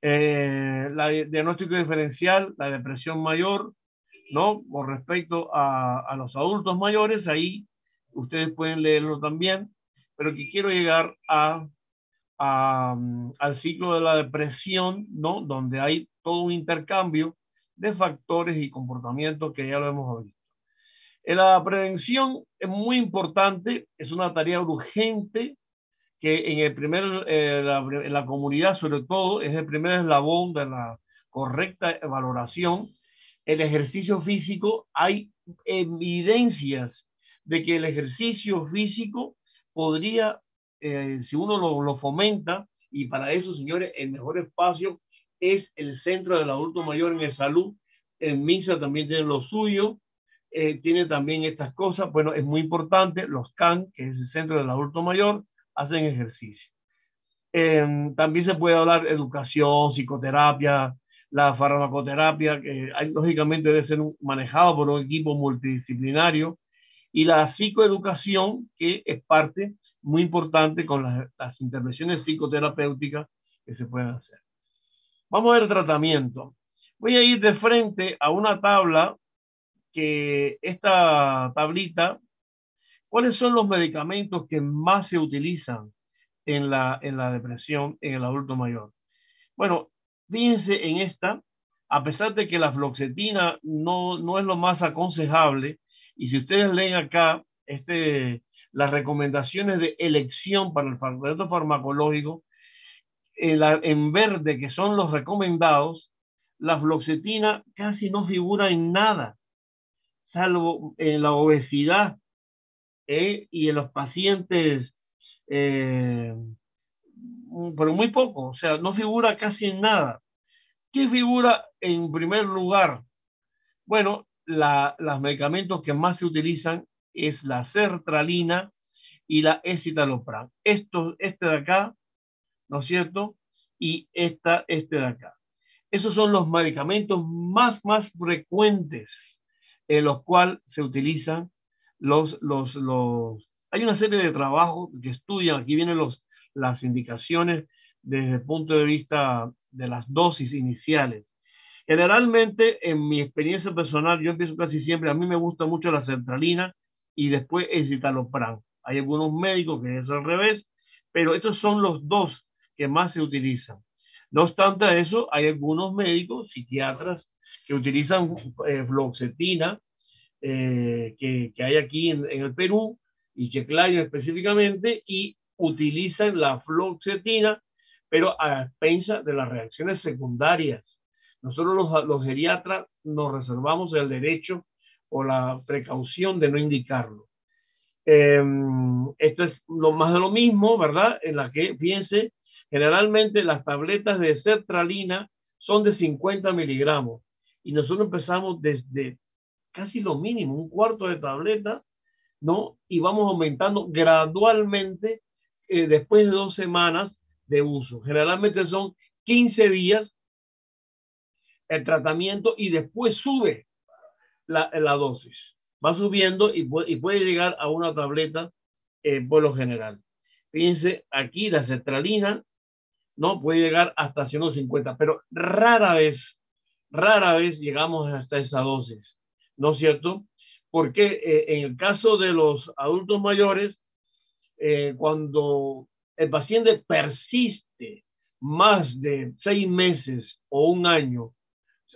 El diagnóstico diferencial, la depresión mayor, ¿no?, con respecto a los adultos mayores, ahí ustedes pueden leerlo también, pero que quiero llegar al ciclo de la depresión, ¿no?, donde hay todo un intercambio de factores y comportamientos que ya lo hemos visto. La prevención es muy importante, es una tarea urgente que en la comunidad sobre todo es el primer eslabón de la correcta valoración. El ejercicio físico, hay evidencias de que el ejercicio físico podría, si uno lo fomenta, y para eso, señores, el mejor espacio es el Centro del Adulto Mayor en el Salud. En MINSA también tiene lo suyo, tiene también estas cosas. Bueno, es muy importante, los CAN, que es el Centro del Adulto Mayor, hacen ejercicio. También se puede hablar de educación, psicoterapia, la farmacoterapia, que lógicamente debe ser manejado por un equipo multidisciplinario, y la psicoeducación, que es parte muy importante con las intervenciones psicoterapéuticas que se pueden hacer. Vamos a ver el tratamiento. Voy a ir de frente a una tabla, que esta tablita, ¿cuáles son los medicamentos que más se utilizan en la depresión en el adulto mayor? Bueno, fíjense en esta, a pesar de que la fluoxetina no es lo más aconsejable, y si ustedes leen acá las recomendaciones de elección para el tratamiento farmacológico, en verde, que son los recomendados, la fluoxetina casi no figura en nada, salvo en la obesidad y en los pacientes, pero muy poco, o sea, no figura casi en nada. ¿Qué figura en primer lugar? Bueno, los medicamentos que más se utilizan es la sertralina y la escitalopram. Este de acá, ¿no es cierto? y este de acá. Esos son los medicamentos más frecuentes en los cuales se utilizan Hay una serie de trabajos que estudian, aquí vienen las indicaciones desde el punto de vista de las dosis iniciales. Generalmente, en mi experiencia personal, yo empiezo casi siempre, a mí me gusta mucho la sertralina y después el citalopram. Hay algunos médicos que es al revés, pero estos son los dos que más se utilizan. No obstante eso, hay algunos médicos, psiquiatras, que utilizan fluoxetina, que hay aquí en el Perú, y que Chiclayo específicamente, y utilizan la fluoxetina, pero a expensas de las reacciones secundarias. Nosotros los geriatras nos reservamos el derecho o la precaución de no indicarlo. Esto es lo más de lo mismo, ¿verdad? En la que, fíjense, generalmente las tabletas de sertralina son de 50 miligramos y nosotros empezamos desde casi lo mínimo, un cuarto de tableta, ¿no? Y vamos aumentando gradualmente después de 2 semanas de uso. Generalmente son 15 días el tratamiento y después sube la dosis. Va subiendo y puede llegar a una tableta por lo general. Fíjense, aquí la sertralina no puede llegar hasta 150, pero rara vez llegamos hasta esa dosis, ¿no es cierto? Porque en el caso de los adultos mayores, cuando el paciente persiste más de 6 meses o un año,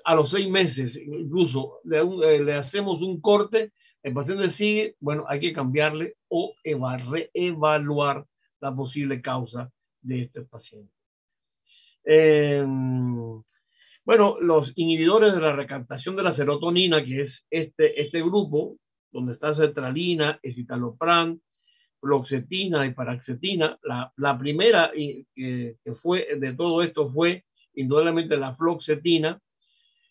a los 6 meses incluso le hacemos un corte, el paciente sigue, bueno, hay que cambiarle o reevaluar la posible causa de este paciente. Bueno, los inhibidores de la recaptación de la serotonina, que es este grupo, donde está sertralina, escitalopram, fluoxetina y paraxetina, la primera que fue de todo esto fue indudablemente la fluoxetina.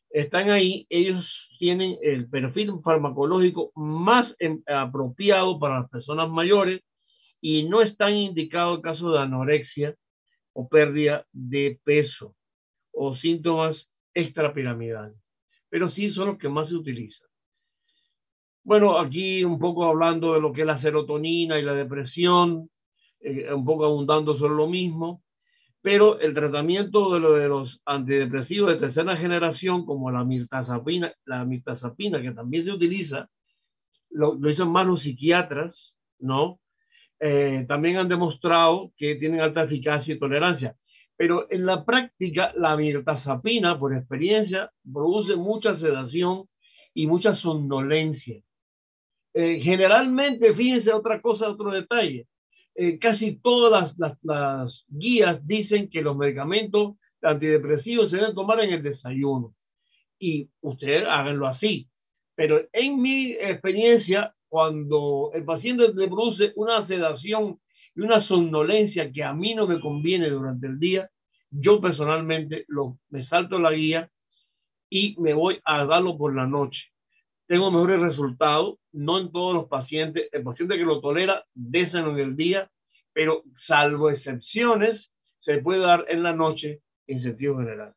Están ahí, ellos tienen el perfil farmacológico más apropiado para las personas mayores y no están indicados en caso de anorexia o pérdida de peso o síntomas extrapiramidales, pero sí son los que más se utilizan. Bueno, aquí un poco hablando de lo que es la serotonina y la depresión, un poco abundando sobre lo mismo, pero el tratamiento de los antidepresivos de tercera generación, como la mirtazapina, que también se utiliza, lo dicen más los psiquiatras, ¿no? También han demostrado que tienen alta eficacia y tolerancia. Pero en la práctica, la mirtazapina, por experiencia, produce mucha sedación y mucha somnolencia. Generalmente, fíjense otra cosa, otro detalle. Casi todas las guías dicen que los medicamentos antidepresivos se deben tomar en el desayuno. Y ustedes háganlo así. Pero en mi experiencia, cuando el paciente le produce una sedación y una somnolencia que a mí no me conviene durante el día, yo personalmente me salto la guía y me voy a darlo por la noche. Tengo mejores resultados, no en todos los pacientes. El paciente que lo tolera, déselo en el día, pero salvo excepciones, se puede dar en la noche en sentido general.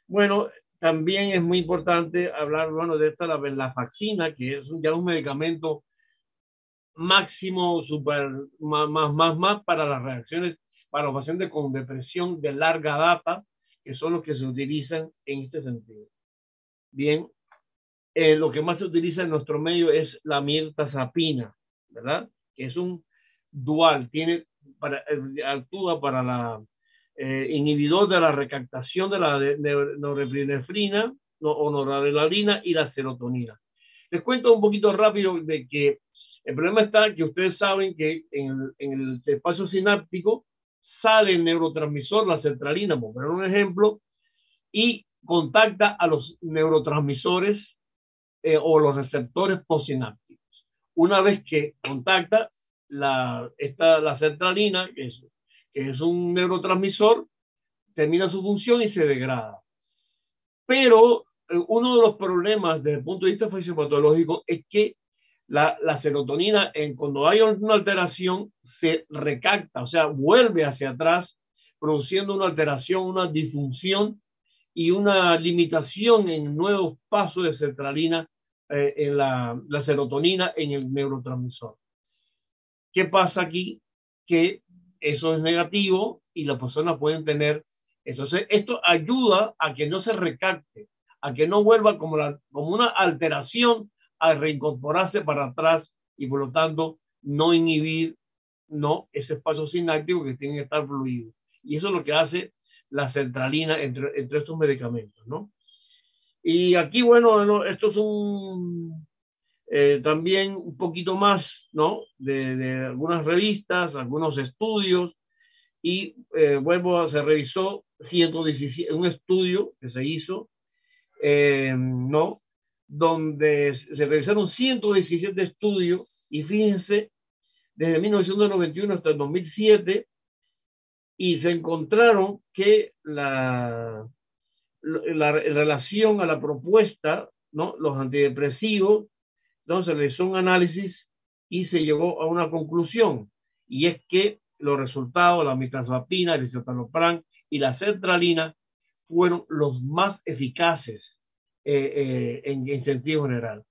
Bueno, también es muy importante hablar, bueno, de esta, la venlafaxina, que es ya un medicamento máximo, más para las reacciones, para los pacientes con depresión de larga data, que son los que se utilizan en este sentido. Bien, lo que más se utiliza en nuestro medio es la mirtazapina, ¿verdad? Que es un dual, actúa para la inhibidor de la recaptación de la norepinefrina o noradrenalina y la serotonina. Les cuento un poquito rápido de que el problema está que ustedes saben que en el espacio sináptico sale el neurotransmisor, la sertralina, por poner un ejemplo, y contacta a los neurotransmisores o los receptores postsinápticos. Una vez que contacta la sertralina, que es un neurotransmisor, termina su función y se degrada. Pero uno de los problemas desde el punto de vista fisiopatológico es que la serotonina, cuando hay una alteración, se recacta, o sea, vuelve hacia atrás, produciendo una alteración, una disfunción y una limitación en nuevos pasos de sertralina en la serotonina en el neurotransmisor. ¿Qué pasa aquí? Que eso es negativo y las personas pueden tener. Entonces, esto ayuda a que no se recapte, a que no vuelva como una alteración a reincorporarse para atrás y por lo tanto no inhibir ese espacio sináptico que tiene que estar fluido. Y eso es lo que hace la sertralina entre estos medicamentos, ¿no? Y aquí, bueno, esto es también un poquito más, ¿no? De algunas revistas, algunos estudios, y se revisó 117, un estudio que se hizo, ¿no? Donde se realizaron 117 estudios, y fíjense, desde 1991 hasta el 2007, y se encontraron que la relación a la propuesta, ¿no? Los antidepresivos. Entonces se realizó un análisis y se llegó a una conclusión, y es que los resultados, la mirtazapina, el escitalopram y la sertralina fueron los más eficaces en sentido general.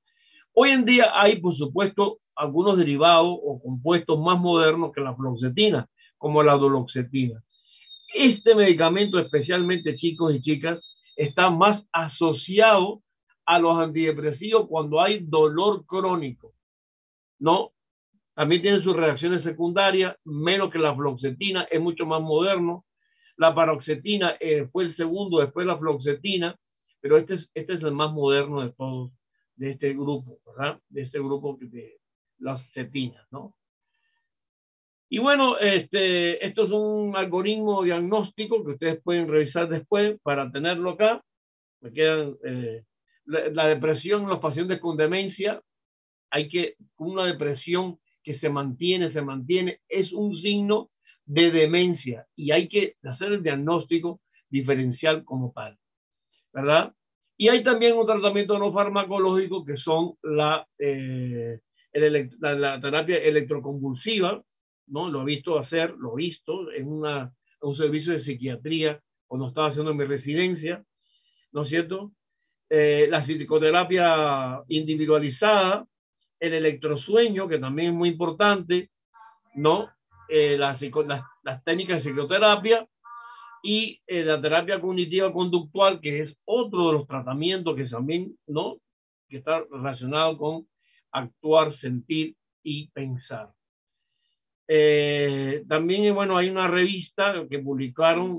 Hoy en día hay, por supuesto, algunos derivados o compuestos más modernos que la fluoxetina, como la duloxetina. Este medicamento, especialmente chicos y chicas, está más asociado a los antidepresivos cuando hay dolor crónico, ¿no? También tiene sus reacciones secundarias, menos que la fluoxetina, es mucho más moderno. La paroxetina fue el segundo, después la fluoxetina, pero este es el más moderno de todos, de este grupo, ¿verdad? De este grupo de las cetinas, ¿no? Y bueno, esto es un algoritmo diagnóstico que ustedes pueden revisar después para tenerlo acá. Me quedan la depresión en los pacientes con demencia. Una depresión que se mantiene, es un signo de demencia y hay que hacer el diagnóstico diferencial como tal, ¿verdad? Y hay también un tratamiento no farmacológico que son la terapia electroconvulsiva, ¿no? Lo he visto en un servicio de psiquiatría cuando estaba haciendo mi residencia, ¿no es cierto? La psicoterapia individualizada, el electrosueño, que también es muy importante, ¿no? Las técnicas de psicoterapia y la terapia cognitiva conductual, que es otro de los tratamientos que también, ¿no? Que está relacionado con actuar, sentir y pensar. También, bueno, hay una revista que publicaron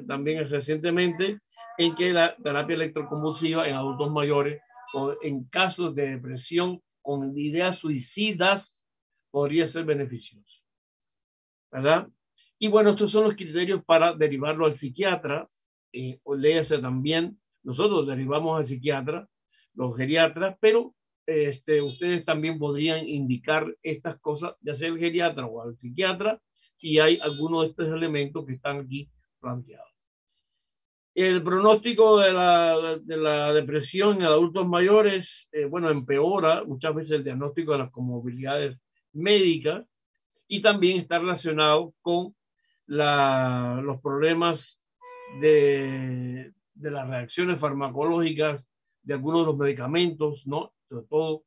también recientemente en que la terapia electroconvulsiva en adultos mayores o en casos de depresión con ideas suicidas podría ser beneficioso, ¿verdad? Y bueno, estos son los criterios para derivarlo al psiquiatra. O léase también, nosotros derivamos al psiquiatra, los geriatras, pero ustedes también podrían indicar estas cosas, ya sea el geriatra o al psiquiatra, si hay alguno de estos elementos que están aquí planteados. El pronóstico de la depresión en adultos mayores, bueno, empeora muchas veces el diagnóstico de las comorbilidades médicas y también está relacionado con los problemas de las reacciones farmacológicas de algunos de los medicamentos, ¿no? Sobre todo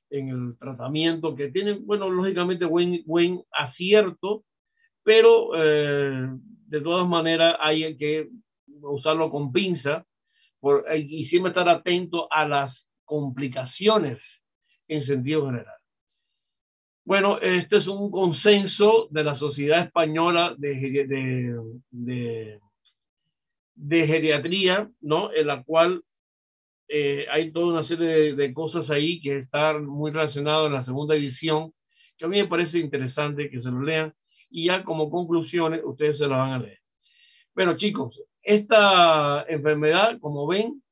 en el tratamiento que tienen, bueno, lógicamente buen acierto, pero de todas maneras hay que usarlo con pinza y siempre estar atento a las complicaciones en sentido general. Bueno, este es un consenso de la Sociedad Española de geriatría, ¿no? En la cual hay toda una serie de cosas ahí que están muy relacionadas en la segunda edición, que a mí me parece interesante que se lo lean y ya como conclusiones ustedes se las van a leer. Bueno, chicos, esta enfermedad, como ven,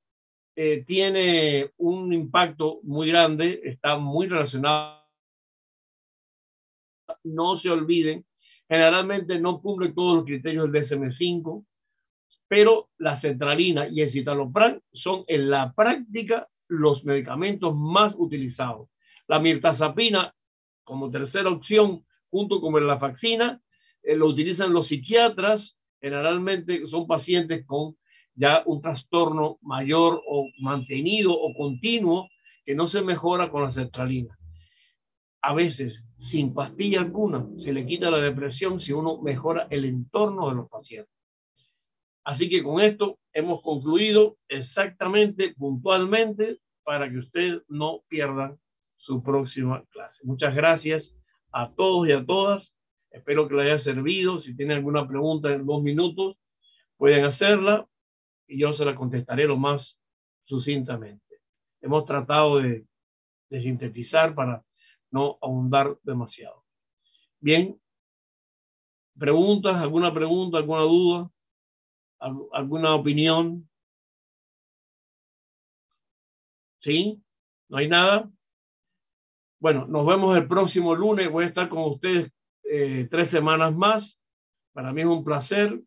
tiene un impacto muy grande, está muy relacionada. No se olviden, generalmente no cumple todos los criterios del DSM-5, pero la sertralina y el citalopram son en la práctica los medicamentos más utilizados. La mirtazapina, como tercera opción, junto con la vaccina, lo utilizan los psiquiatras, generalmente son pacientes con ya un trastorno mayor o mantenido o continuo que no se mejora con la sertralina. A veces, sin pastilla alguna, se le quita la depresión si uno mejora el entorno de los pacientes. Así que con esto hemos concluido exactamente, puntualmente, para que ustedes no pierdan su próxima clase. Muchas gracias a todos y a todas. Espero que les haya servido. Si tienen alguna pregunta en 2 minutos, pueden hacerla y yo se la contestaré lo más sucintamente. Hemos tratado de sintetizar para no ahondar demasiado. Bien, ¿preguntas? ¿Alguna pregunta? ¿Alguna duda? ¿Alguna opinión? ¿Sí? ¿No hay nada? Bueno, nos vemos el próximo lunes. Voy a estar con ustedes 3 semanas más. Para mí es un placer.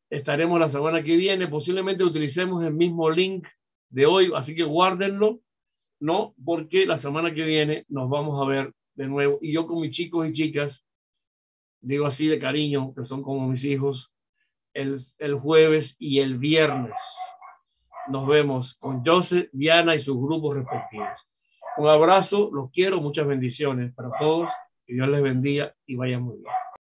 Estaremos la semana que viene. Posiblemente utilicemos el mismo link de hoy, así que guárdenlo. No, porque la semana que viene nos vamos a ver de nuevo. Y yo con mis chicos y chicas, digo así de cariño, que son como mis hijos, el jueves y el viernes. Nos vemos con Joseph, Diana y sus grupos respectivos. Un abrazo, los quiero, muchas bendiciones para todos. Que Dios les bendiga y vaya muy bien.